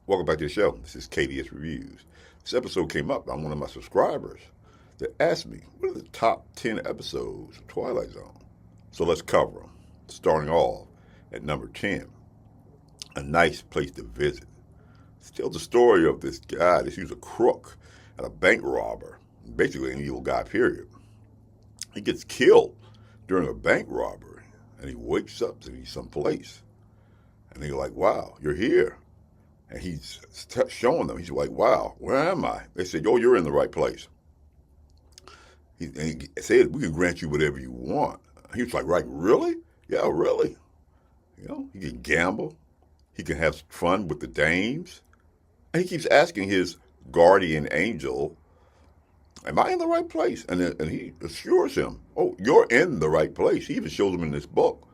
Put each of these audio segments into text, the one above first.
Welcome back to the show. This is KDS Reviews. This episode came up by one of my subscribers that asked me, what are the top 10 episodes of Twilight Zone? So let's cover them. Starting off at number 10, A Nice Place to Visit. It tells the story of this guy. He was a crook and a bank robber. Basically an evil guy, period. He gets killed during a bank robbery, and he wakes up and he's someplace. And they're like, wow, you're here. And he's showing them. He's like, wow, where am I? They said, oh, you're in the right place. He said, we can grant you whatever you want. He was like, right, really? Yeah, really. He can gamble. He can have fun with the dames. And he keeps asking his guardian angel, am I in the right place? And he assures him, oh, you're in the right place. He even shows him in this book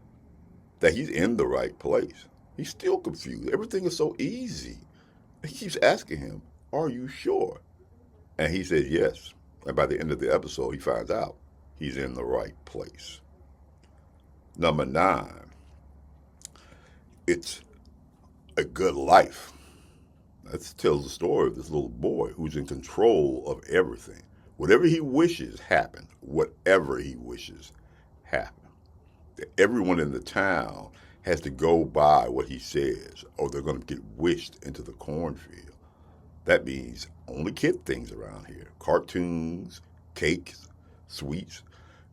that he's in the right place. He's still confused. Everything is so easy. He keeps asking him, are you sure? And he says yes. And by the end of the episode, he finds out he's in the right place. Number 9, It's a Good Life. That tells the story of this little boy who's in control of everything. Whatever he wishes happens. Whatever he wishes happens. Everyone in the town has to go by what he says, or they're going to get wished into the cornfield. That means only kid things around here. Cartoons, cakes, sweets.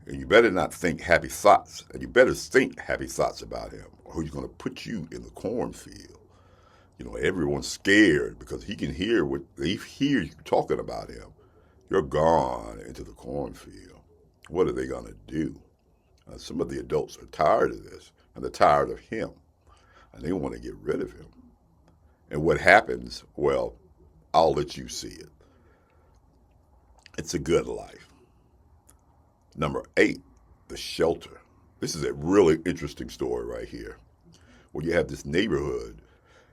And you better not think happy thoughts. And you better think happy thoughts about him, or he's going to put you in the cornfield. Everyone's scared because he can hear what they hear you talking about him. You're gone into the cornfield. What are they going to do? Some of the adults are tired of this, and they're tired of him, and they want to get rid of him. And what happens? Well, I'll let you see it. It's a Good Life. Number 8, The Shelter. This is a really interesting story right here, where you have this neighborhood.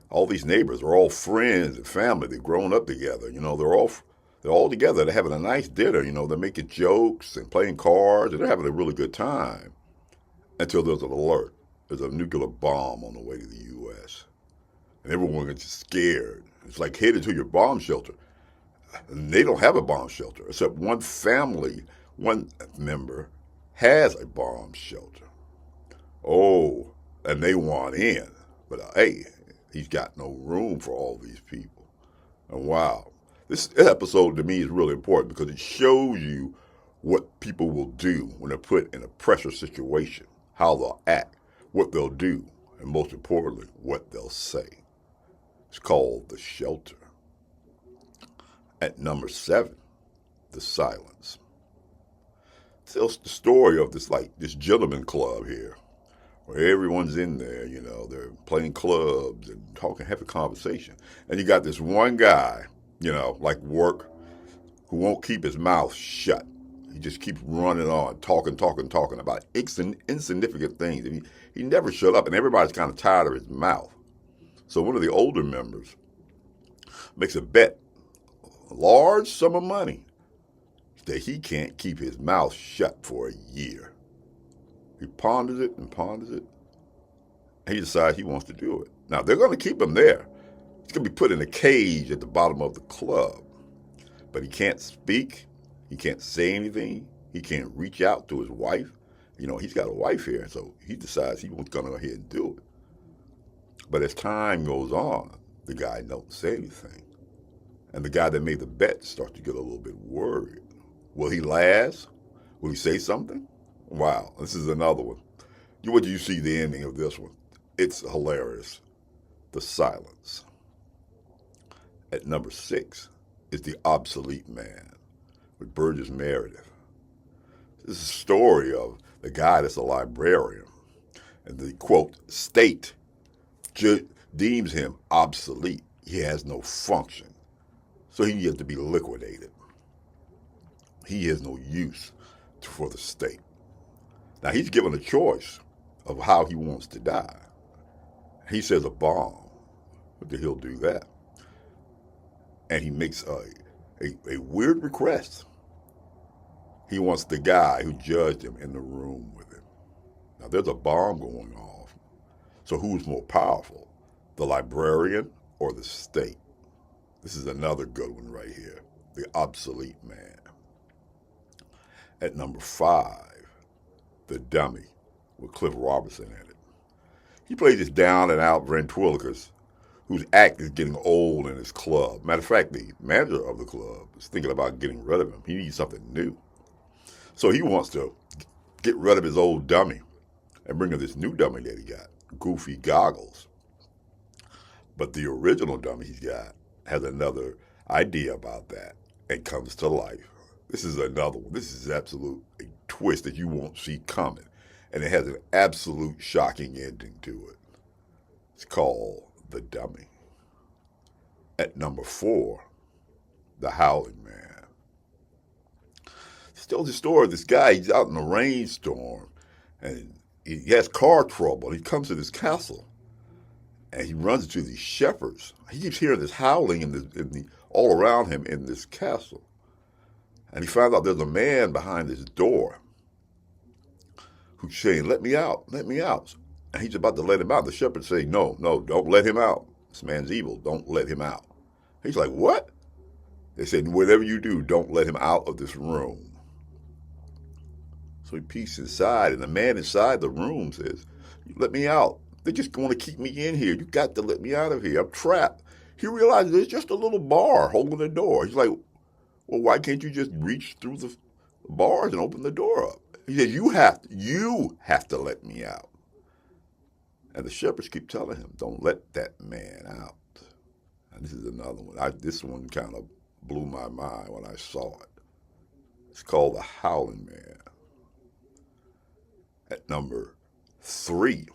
All these neighbors are all friends and family. They've grown up together. They're all together. They're having a nice dinner. They're making jokes and playing cards, and they're having a really good time until there's an alert. There's a nuclear bomb on the way to the U.S. And everyone gets scared. It's like headed to your bomb shelter. And they don't have a bomb shelter, except one family, one member has a bomb shelter. Oh, and they want in. But hey, he's got no room for all these people. And wow, this episode to me is really important because it shows you what people will do when they're put in a pressure situation, how they'll act, what they'll do, and most importantly, what they'll say. It's called The Shelter. At number 7, The Silence. It tells the story of this gentleman club here, where everyone's in there, they're playing clubs and talking, having conversation. And you got this one guy, like work, who won't keep his mouth shut. He just keeps running on, talking about insignificant things. And he never shut up, and everybody's kind of tired of his mouth. So one of the older members makes a bet, a large sum of money, that he can't keep his mouth shut for a year. He ponders it, and he decides he wants to do it. Now, they're going to keep him there. He's going to be put in a cage at the bottom of the club. But he can't speak. He can't say anything. He can't reach out to his wife. He's got a wife here, so he decides he wants to go ahead and do it. But as time goes on, the guy don't say anything. And the guy that made the bet starts to get a little bit worried. Will he last? Will he say something? Wow, this is another one. What do you see the ending of this one? It's hilarious. The Silence. At number 6 is The Obsolete Man with Burgess Meredith. This is a story of the guy that's a librarian. And the, quote, state deems him obsolete. He has no function. So he has to be liquidated. He has no use for the state. Now, he's given a choice of how he wants to die. He says a bomb, but he'll do that. And he makes a weird request. He wants the guy who judged him in the room with him. Now, there's a bomb going off. So who's more powerful, the librarian or the state. This is another good one right here. The obsolete man. At number 5, The Dummy, with Cliff Robertson in it. He plays this down and out ventriloquist whose act is getting old in his club. Matter of fact, the manager of the club is thinking about getting rid of him. He needs something new. So he wants to get rid of his old dummy and bring in this new dummy that he got, Goofy Goggles. But the original dummy he's got has another idea about that and comes to life. This is another one. This is absolute a twist that you won't see coming. And it has an absolute shocking ending to it. It's called The Dummy. At number 4, The Howling Man. It's tells the story of this guy. He's out in a rainstorm and he has car trouble. He comes to this castle and he runs into these shepherds. He keeps hearing this howling all around him in this castle. And he finds out there's a man behind this door who's saying, let me out, let me out. And he's about to let him out. The shepherds say, no, don't let him out. This man's evil. Don't let him out. He's like, what? They said, whatever you do, don't let him out of this room. So he peeks inside, and the man inside the room says, let me out. They're just going to keep me in here. You got to let me out of here. I'm trapped. He realizes there's just a little bar holding the door. He's like, well, why can't you just reach through the bars and open the door up? He says, you have to let me out. And the shepherds keep telling him, don't let that man out. And this is another one. This one kind of blew my mind when I saw it. It's called The Howling Man. At number 3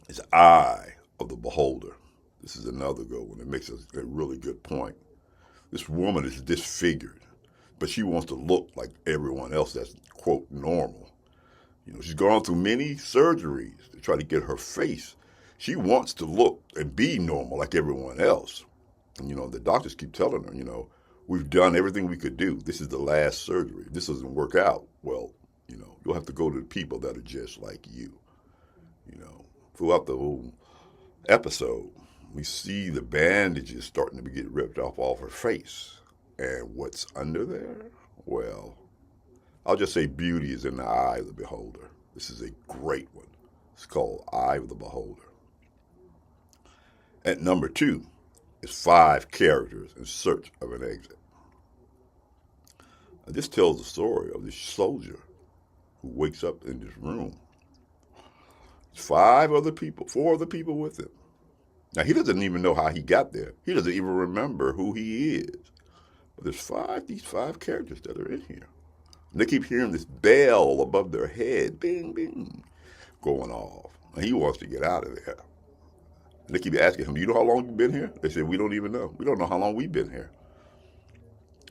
is Eye of the Beholder. This is another good one. It makes a really good point. This woman is disfigured, but she wants to look like everyone else that's, quote, normal. You know, she's gone through many surgeries to try to get her face. She wants to look and be normal like everyone else. And, you know, the doctors keep telling her, you know, we've done everything we could do. This is the last surgery. This doesn't work out. Well, you know, you'll have to go to the people that are just like you. You know, throughout the whole episode, we see the bandages starting to get ripped off her face. And what's under there? Well, I'll just say beauty is in the eye of the beholder. This is a great one. It's called Eye of the Beholder. At number 2 is 5 Characters in Search of an Exit. Now, this tells the story of this soldier who wakes up in this room. There's 4 other people with him. Now, he doesn't even know how he got there. He doesn't even remember who he is. But there's these 5 characters that are in here. And they keep hearing this bell above their head, bing, bing, going off. And he wants to get out of there. And they keep asking him, do you know how long you've been here? They said, we don't even know. We don't know how long we've been here.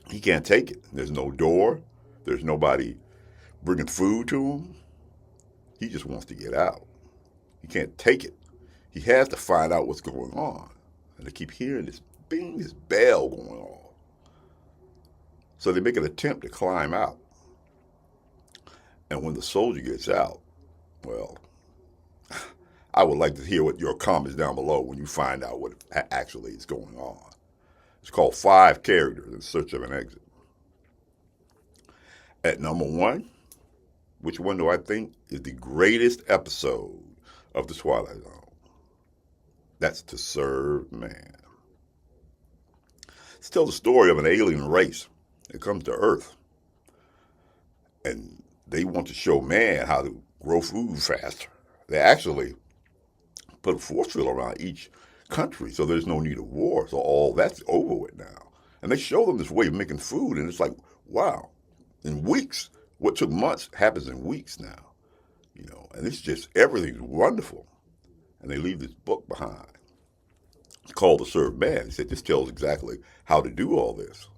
He can't take it. There's no door. There's nobody bringing food to him. He just wants to get out. He can't take it. He has to find out what's going on. And they keep hearing this bing, this bell going off. So they make an attempt to climb out. And when the soldier gets out, well, I would like to hear what your comments down below when you find out what actually is going on. It's called 5 Characters in Search of an Exit. At number 1, which one do I think is the greatest episode of The Twilight Zone? That's To Serve Man. It tells the story of an alien race that comes to Earth. And they want to show man how to grow food faster. They actually put a force field around each country so there's no need of war. So all that's over with now. And they show them this way of making food, and it's like, wow, in weeks, what took months happens in weeks now. You know, and it's just, everything's wonderful. And they leave this book behind. It's called To Serve Man. He said, this tells exactly how to do all this.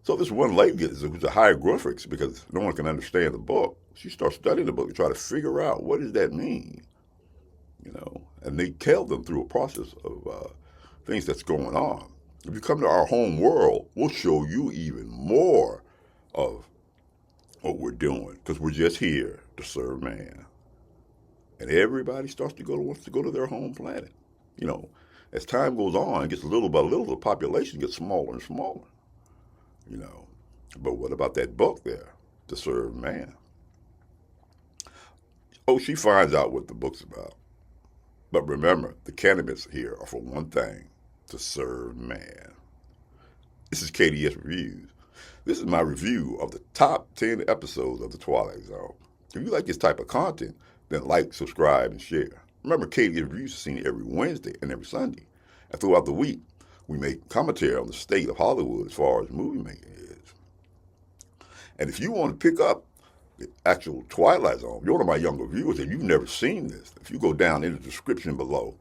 So this one lady who's a hieroglyphics, because no one can understand the book, she starts studying the book and try to figure out what does that mean, you know. And they tell them through a process of things that's going on. If you come to our home world, we'll show you even more of what we're doing, because we're just here to serve man. And everybody wants to go to their home planet, you know. As time goes on, it gets little by little, the population gets smaller and smaller, you know. But what about that book there, To Serve Man? Oh, she finds out what the book's about. But remember, the candidates here are for one thing, to serve man. This is KDS Reviews. This is my review of the top 10 episodes of The Twilight Zone. If you like this type of content, then like, subscribe, and share. Remember, KDS Reviews is seen every Wednesday and every Sunday. And throughout the week, we make commentary on the state of Hollywood as far as movie making is. And if you want to pick up the actual Twilight Zone, if you're one of my younger viewers and you've never seen this, if you go down in the description below,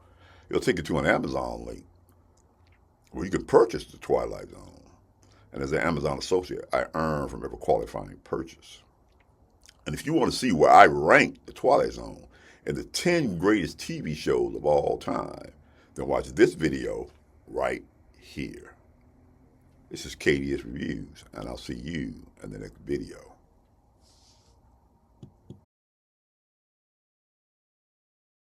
it'll take you to an Amazon link where you can purchase the Twilight Zone. And as an Amazon associate, I earn from every qualifying purchase. And if you want to see where I rank the Twilight Zone in the 10 greatest TV shows of all time, then watch this video right here. This is KDS Reviews, and I'll see you in the next video.